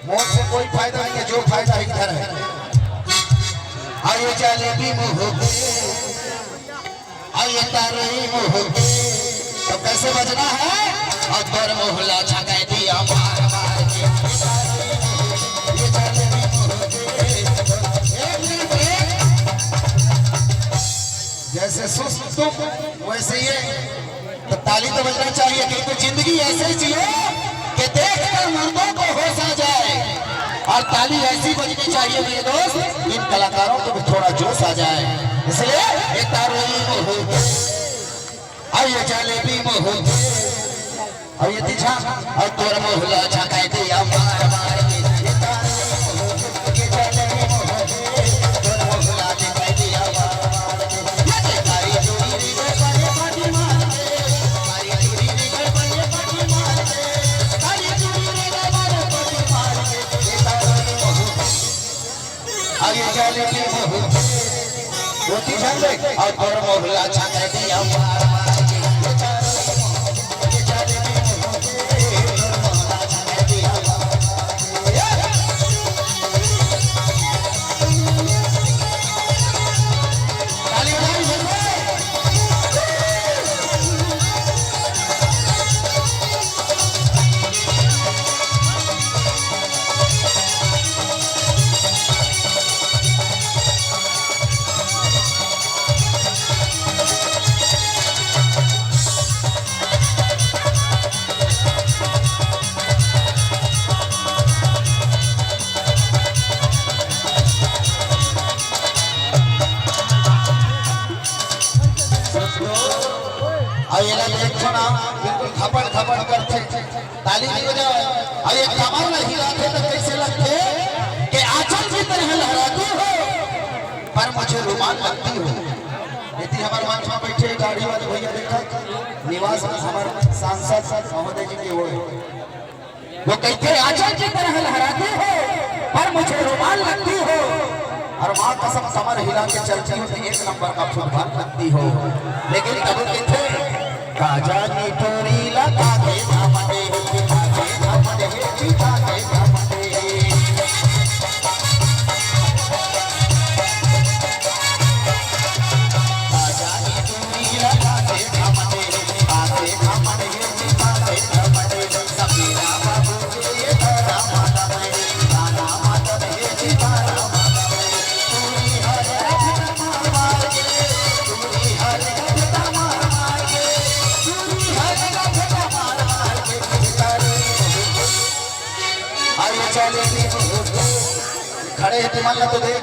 मौत से कोई फायदा नहीं है, जो फायदा इधर है। आइए जलेबी मोहब्बत, आइए तारोई मोहब्बत, तो कैसे बजना है? और तोर मोहल्ला छकाए दिया मार मार के। ये जलेबी मोहब्बत, जैसे सुस्त तुम वैसे ये, तो ताली तो बजना चाहिए। क्योंकि जिंदगी ऐसे जिए कि देखकर मुर्दों को होश आ जाए, और ताली ऐसी बजनी चाहिए मेरे दोस्त, इन कलाकारों को भी थोड़ा जोश आ जाए। इसलिए ये तारोई मोहब्बत, आइए जलेबी मोहब्बत, और ये दिशा और तोर मोहल्ला छकाए दिया मार मार के। ये तारोई मोहब्बत, ये जलेबी मोहब्बत, तोर मोहल्ला छकाए दिया मार मार के। ये तारी चोरी निकल बने पाटी मार के, तारी चोरी निकल बने पाटी मार के, तारी चोरी निकल बने पाटी मार के। ये तारोई मोहब्बत, आइए जलेबी मोहब्बत, वो दिशा और तोर मोहल्ला छकाए दिया मार मार के। ये तारोई मोहब्बत, ये जलेबी मोहब्बत, तोर मोहल्ला छकाए दिया मार मार के। ताली बजाई सबको। ये लोग देखो ना, बिल्कुल खपड़ खपड़ करते, ताली नहीं बजाओ। और ये कमर नहीं लाते तो कैसे लगते कि आंचल की तरह लहराती हो, पर मुझे रुमाल लगती हो। यदि हमारे मंच में बैठे गाड़ी वाले भैया देखा, निवास में हमारे सांसद महोदय जी के वो कहते हैं आंचल की तरह लहराती हो, पर मुझे रुमाल लगती हो, और माँ कसम कमर हिला के चलती हो तो एक नंबर का फुटबॉल लगती हो। लेकिन कब कहते काजा की टोरी लगा के धामने, चिता के धामने, चिता के धामने। काजा की टोरी लगा के धामने, आके धामने, चिता के धामने। सबीरा बाबू के ये धरा माता में, गाना माता में, चिता माता में। तूरी हर रखता मार मार के, तूरी हर रखता मार मार के, तूरी हर रखता मार मार के। आइए जलेबी मोहब्बत, खड़े हैं तुम्हारा तो देख,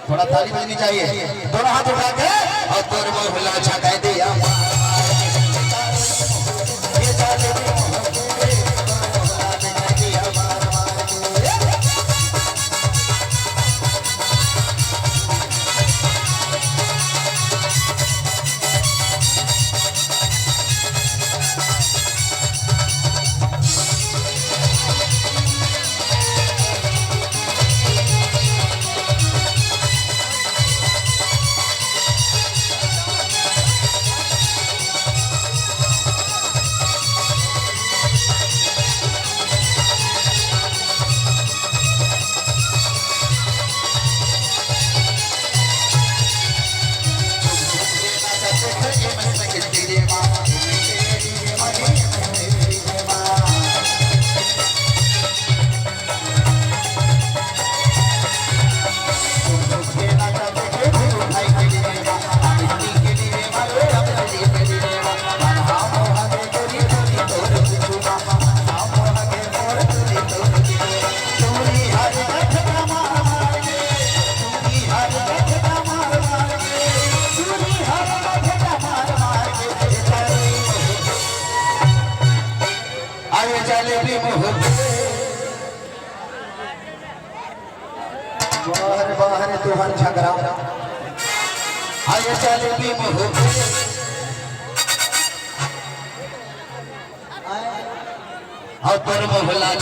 थोड़ा ताली बजनी चाहिए। दोनों हाथ उठा के और तोर मोहल्ला छकाए दिया मार मार के। ये जलेबी मोहब्बत, तोर मोहल्ला छकाए दिया मार मार के। जलेबी मोहब्बत, बाहर बाहर तुहर झगड़ा। आइए जलेबी मोहब्बत, और तोर मोहल्ला